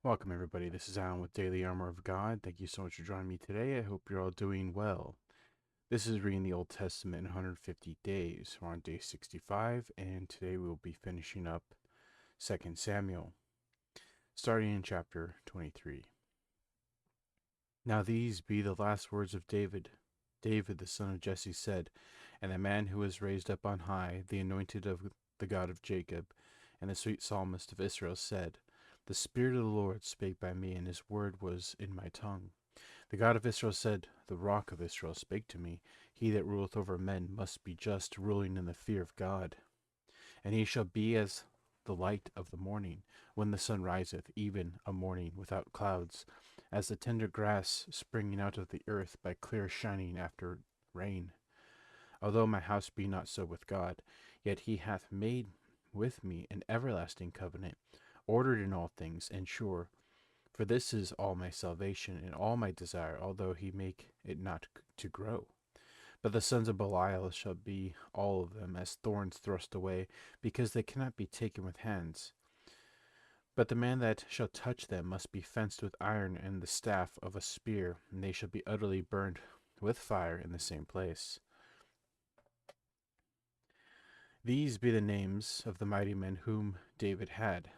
Welcome, everybody. This is Alan with Daily Armour of God. Thank you so much for joining me today. I hope you're all doing well. This is reading the Old Testament in 150 days. We're on day 65, and today we will be finishing up 2 Samuel, starting in chapter 23. Now these be the last words of David. David, the son of Jesse, said, and the man who was raised up on high, the anointed of the God of Jacob, and the sweet psalmist of Israel, said, the Spirit of the Lord spake by me, and his word was in my tongue. The God of Israel said, the rock of Israel spake to me, he that ruleth over men must be just, ruling in the fear of God. And he shall be as the light of the morning, when the sun riseth, even a morning without clouds, as the tender grass springing out of the earth by clear shining after rain. Although my house be not so with God, yet he hath made with me an everlasting covenant, ordered in all things, and sure. For this is all my salvation and all my desire, although he make it not to grow. But the sons of Belial shall be all of them as thorns thrust away, because they cannot be taken with hands. But the man that shall touch them must be fenced with iron and the staff of a spear, and they shall be utterly burned with fire in the same place. These be the names of the mighty men whom David had.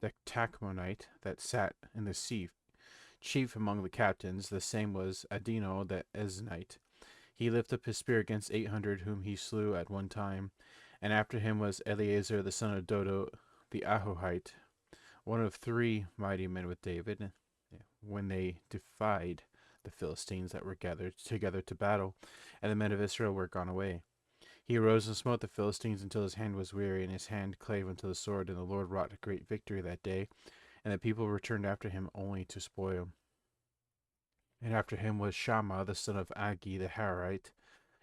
The Tachmonite that sat in the sea, chief among the captains, the same was Adino the Eznite. He lifted up his spear against 800 whom he slew at one time, and after him was Eleazar the son of Dodo the Ahohite, one of 3 mighty men with David, when they defied the Philistines that were gathered together to battle, and the men of Israel were gone away. He arose and smote the Philistines until his hand was weary, and his hand clave unto the sword, and the Lord wrought a great victory that day, and the people returned after him only to spoil. And after him was Shammah the son of Agi the Harite,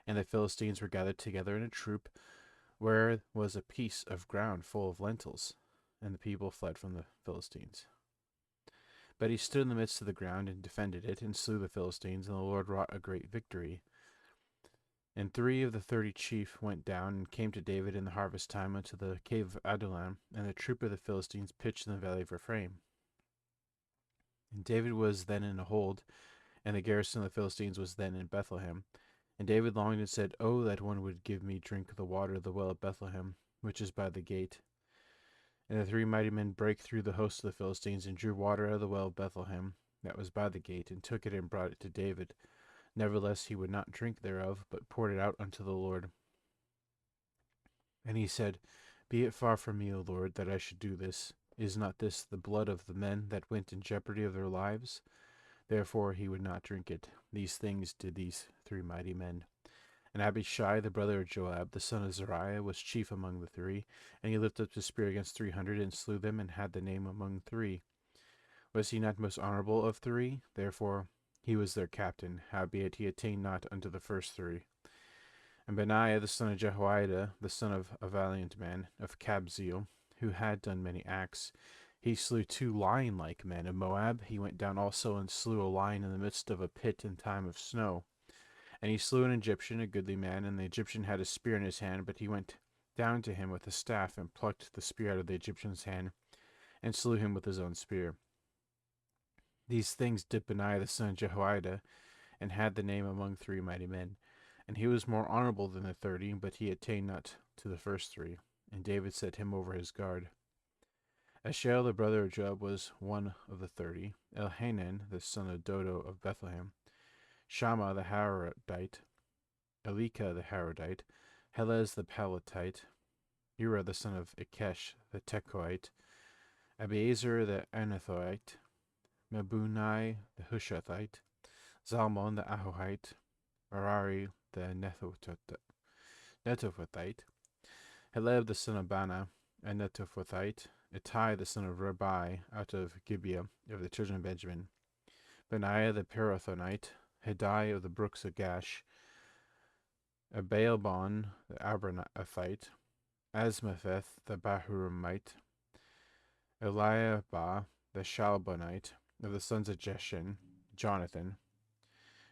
and the Philistines were gathered together in a troop, where was a piece of ground full of lentils, and the people fled from the Philistines. But he stood in the midst of the ground and defended it, and slew the Philistines, and the Lord wrought a great victory. And 3 of the 30 chief went down and came to David in the harvest time unto the cave of Adullam, and the troop of the Philistines pitched in the valley of Rephaim. And David was then in a hold, and the garrison of the Philistines was then in Bethlehem. And David longed and said, Oh, that one would give me drink of the water of the well of Bethlehem, which is by the gate. And the 3 mighty men brake through the host of the Philistines, and drew water out of the well of Bethlehem, that was by the gate, and took it and brought it to David. Nevertheless he would not drink thereof, but poured it out unto the Lord. And he said, Be it far from me, O Lord, that I should do this. Is not this the blood of the men that went in jeopardy of their lives? Therefore he would not drink it. These things did these 3 mighty men. And Abishai, the brother of Joab, the son of Zeruiah, was chief among the 3, and he lifted up his spear against 300, and slew them, and had the name among 3. Was he not most honorable of 3? Therefore he was their captain, howbeit he attained not unto the first 3. And Benaiah the son of Jehoiada, the son of a valiant man, of Kabzeel, who had done many acts, he slew 2 lion-like men of Moab. He went down also and slew a lion in the midst of a pit in time of snow. And he slew an Egyptian, a goodly man, and the Egyptian had a spear in his hand, but he went down to him with a staff, and plucked the spear out of the Egyptian's hand, and slew him with his own spear. These things did Benaiah the son of Jehoiada, and had the name among 3 mighty men. And he was more honorable than the 30, but he attained not to the first 3. And David set him over his guard. Ashael the brother of Joab was one of the 30. Elhanan the son of Dodo of Bethlehem. Shammah the Harodite. Elika the Harodite. Helez the Palatite. Ura the son of Ikesh the Tekoite. Abiezer the Anathoite. Mebunai the Hushathite. Zalmon the Ahohite. Merari the Netophathite. Heleb the son of Bana, a Netophathite. Ittai the son of Rabbi, out of Gibeah of the children of Benjamin. Benaiah the Pirathonite. Hidai of the brooks of Gash. Abaalbon the Abranathite. Asmapheth the Bahurumite. Eliabah the Shalbonite, of the sons of Jeshin, Jonathan.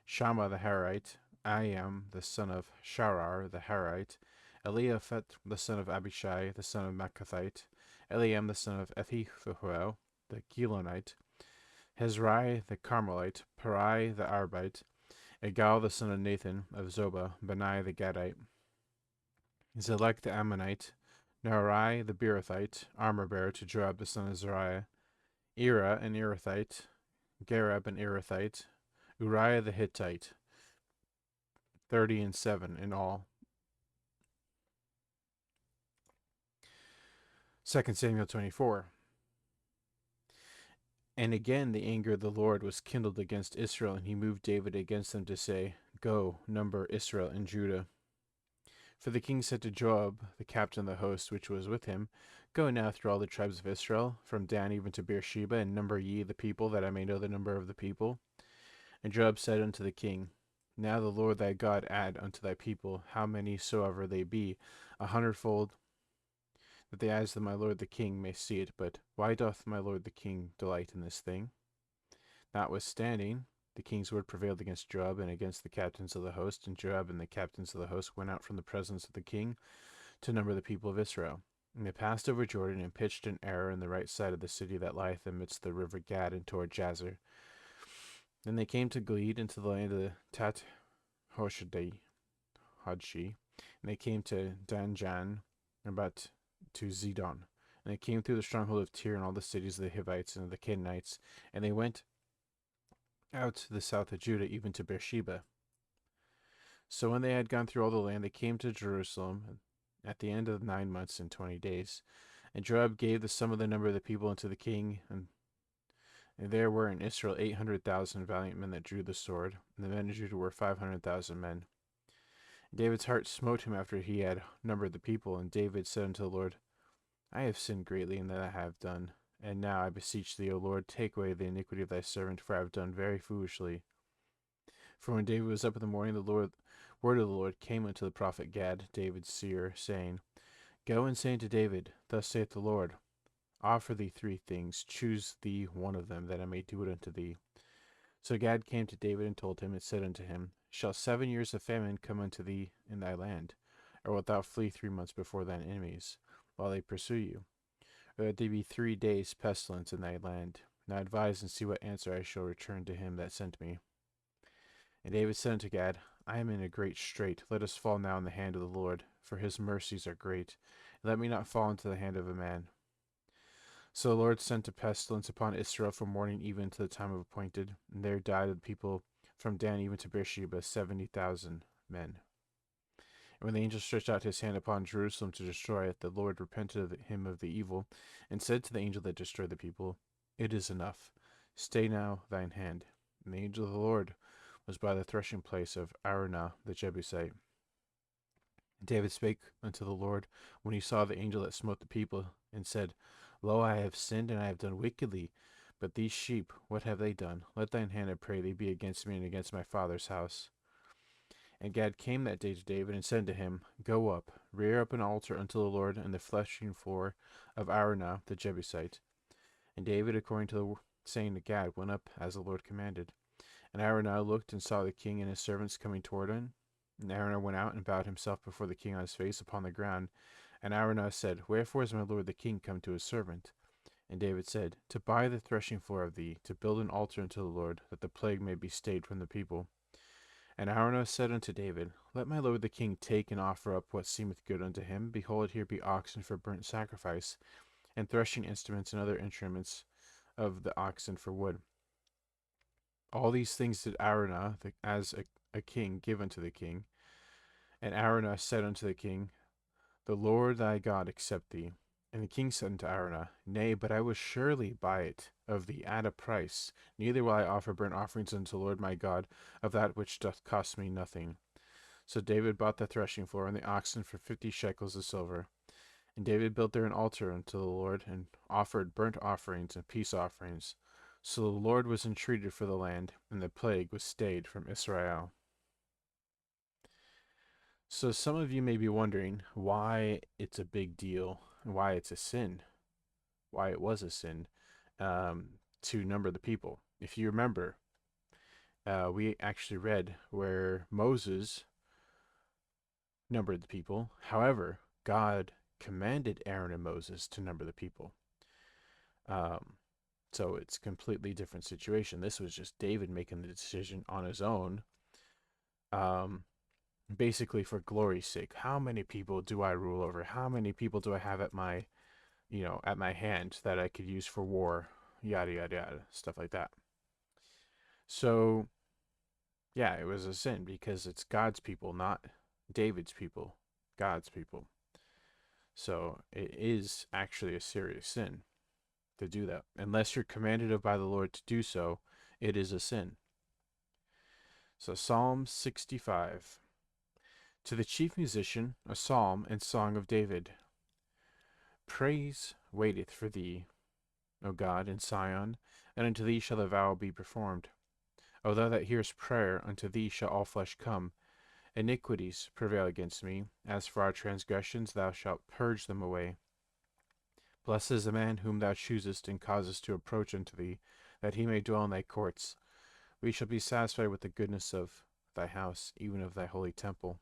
Shammah the Harite. Aiam the son of Sharar the Harite. Eliaphet the son of Abishai the son of Machathite. Eliam the son of Ethiphuel the Gilonite. Hezrai the Carmelite, Parai the Arbite, Egal the son of Nathan of Zobah, Benai the Gadite, Zelek the Ammonite, Naharai the Beerothite, armor-bearer to Joab the son of Zeruiah, Ira an Irathite, Gareb an Irathite, Uriah the Hittite, 30 and 7 in all. 2 Samuel 24. And again the anger of the Lord was kindled against Israel, and he moved David against them to say, Go, number Israel and Judah. For the king said to Joab, the captain of the host which was with him, Go now through all the tribes of Israel, from Dan even to Beersheba, and number ye the people, that I may know the number of the people. And Joab said unto the king, Now the Lord thy God add unto thy people, how many soever they be, 100-fold, that the eyes of my lord the king may see it. But why doth my lord the king delight in this thing? Notwithstanding, the king's word prevailed against Joab and against the captains of the host, and Joab and the captains of the host went out from the presence of the king to number the people of Israel. And they passed over Jordan and pitched an arrow in the right side of the city that lieth amidst the river Gad and toward Jazer. Then they came to Gilead into the land of the Tat Hoshadai, Hodshi, and they came to Danjan, and about to Zidon. And they came through the stronghold of Tyre and all the cities of the Hivites and of the Canaanites, and they went out to the south of Judah, even to Beersheba. So when they had gone through all the land, they came to Jerusalem at the end of 9 months and 20 days. And Joab gave the sum of the number of the people unto the king, and there were in Israel 800,000 valiant men that drew the sword, and the men of Judah were 500,000 men. And David's heart smote him after he had numbered the people, and David said unto the Lord, I have sinned greatly in that I have done. And now I beseech thee, O Lord, take away the iniquity of thy servant, for I have done very foolishly. For when David was up in the morning, the word of the Lord came unto the prophet Gad, David's seer, saying, Go and say unto David, Thus saith the Lord, Offer thee 3 things, choose thee one of them, that I may do it unto thee. So Gad came to David and told him, and said unto him, Shall 7 years of famine come unto thee in thy land? Or wilt thou flee 3 months before thine enemies, while they pursue you? Or that there be 3 days pestilence in thy land? Now advise and see what answer I shall return to him that sent me. And David said unto Gad, I am in a great strait. Let us fall now in the hand of the Lord, for his mercies are great. And let me not fall into the hand of a man. So the Lord sent a pestilence upon Israel from morning even to the time of appointed, and there died of the people from Dan even to Beersheba 70,000 men. And when the angel stretched out his hand upon Jerusalem to destroy it, the Lord repented of him of the evil, and said to the angel that destroyed the people, It is enough. Stay now thine hand. And the angel of the Lord was by the threshing place of Araunah the Jebusite. And David spake unto the Lord when he saw the angel that smote the people, and said, Lo, I have sinned, and I have done wickedly. But these sheep, what have they done? Let thine hand, I pray thee, be against me and against my father's house. And Gad came that day to David, and said to him, Go up, rear up an altar unto the Lord in the threshing floor of Araunah the Jebusite. And David, according to the saying to Gad, went up as the Lord commanded. And Araunah looked and saw the king and his servants coming toward him. And Araunah went out and bowed himself before the king on his face upon the ground. And Araunah said, Wherefore is my lord the king come to his servant? And David said, To buy the threshing floor of thee, to build an altar unto the Lord, that the plague may be stayed from the people. And Araunah said unto David, Let my lord the king take and offer up what seemeth good unto him. Behold, here be oxen for burnt sacrifice, and threshing instruments and other instruments of the oxen for wood. All these things did Araunah, as a king, give unto the king. And Araunah said unto the king, The Lord thy God accept thee. And the king said unto Araunah, Nay, but I will surely buy it of thee at a price. Neither will I offer burnt offerings unto the Lord my God of that which doth cost me nothing. So David bought the threshing floor and the oxen for 50 shekels of silver. And David built there an altar unto the Lord, and offered burnt offerings and peace offerings. So the Lord was entreated for the land, and the plague was stayed from Israel. So some of you may be wondering why it's a big deal, and why it's a sin, why it was a sin to number the people. If you remember, we actually read where Moses numbered the people. However, God commanded Aaron and Moses to number the people. So it's a completely different situation. This was just David making the decision on his own, um, basically for glory's sake. How many people do I rule over? How many people do I have at my, at my hand that I could use for war? Yada, yada, yada, stuff like that. So, yeah, it was a sin because it's God's people, not David's people, God's people. So it is actually a serious sin to do that. Unless you're commanded of by the Lord to do so, it is a sin. So Psalm 65. To the chief musician, a psalm and song of David. Praise waiteth for thee, O God, in Sion, and unto thee shall the vow be performed. O thou that hearest prayer, unto thee shall all flesh come. Iniquities prevail against me. As for our transgressions, thou shalt purge them away. Blessed is the man whom thou choosest and causest to approach unto thee, that he may dwell in thy courts. We shall be satisfied with the goodness of thy house, even of thy holy temple.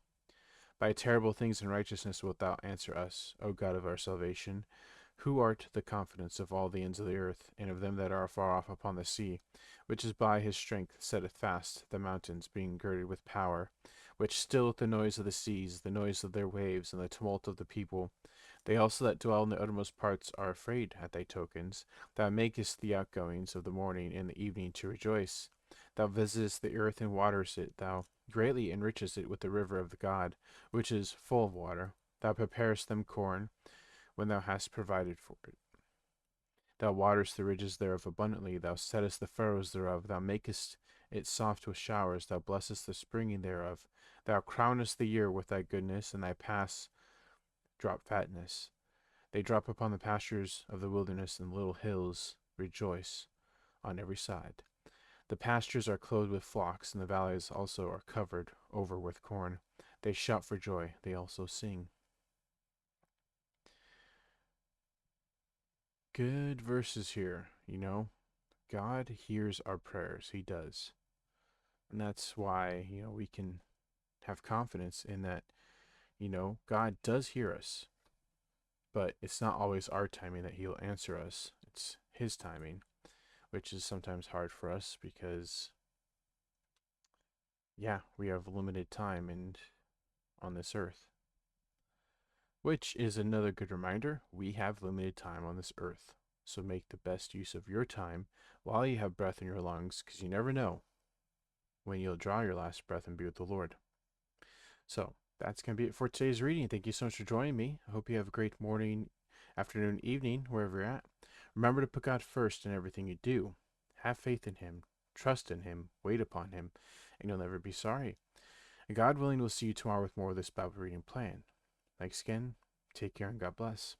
By terrible things and righteousness wilt thou answer us, O God of our salvation, who art the confidence of all the ends of the earth, and of them that are far off upon the sea, which is by his strength setteth fast the mountains, being girded with power, which stilleth the noise of the seas, the noise of their waves, and the tumult of the people. They also that dwell in the uttermost parts are afraid at thy tokens. Thou makest the outgoings of the morning and the evening to rejoice. Thou visitest the earth and waterest it. Thou greatly enrichest it with the river of the God, which is full of water. Thou preparest them corn, when thou hast provided for it. Thou waterest the ridges thereof abundantly. Thou settest the furrows thereof. Thou makest it soft with showers. Thou blessest the springing thereof. Thou crownest the year with thy goodness, and thy paths drop fatness. They drop upon the pastures of the wilderness, and the little hills rejoice on every side. The pastures are clothed with flocks, and the valleys also are covered over with corn. They shout for joy, they also sing. Good verses here, God hears our prayers. He does. And that's why, we can have confidence in that, God does hear us. But it's not always our timing that he'll answer us. It's his timing, which is sometimes hard for us because, yeah, we have limited time and on this earth. Which is another good reminder, we have limited time on this earth. So make the best use of your time while you have breath in your lungs, because you never know when you'll draw your last breath and be with the Lord. So that's going to be it for today's reading. Thank you so much for joining me. I hope you have a great morning, afternoon, evening, wherever you're at. Remember to put God first in everything you do. Have faith in him, trust in him, wait upon him, and you'll never be sorry. And God willing, we'll see you tomorrow with more of this Bible reading plan. Thanks again. Take care and God bless.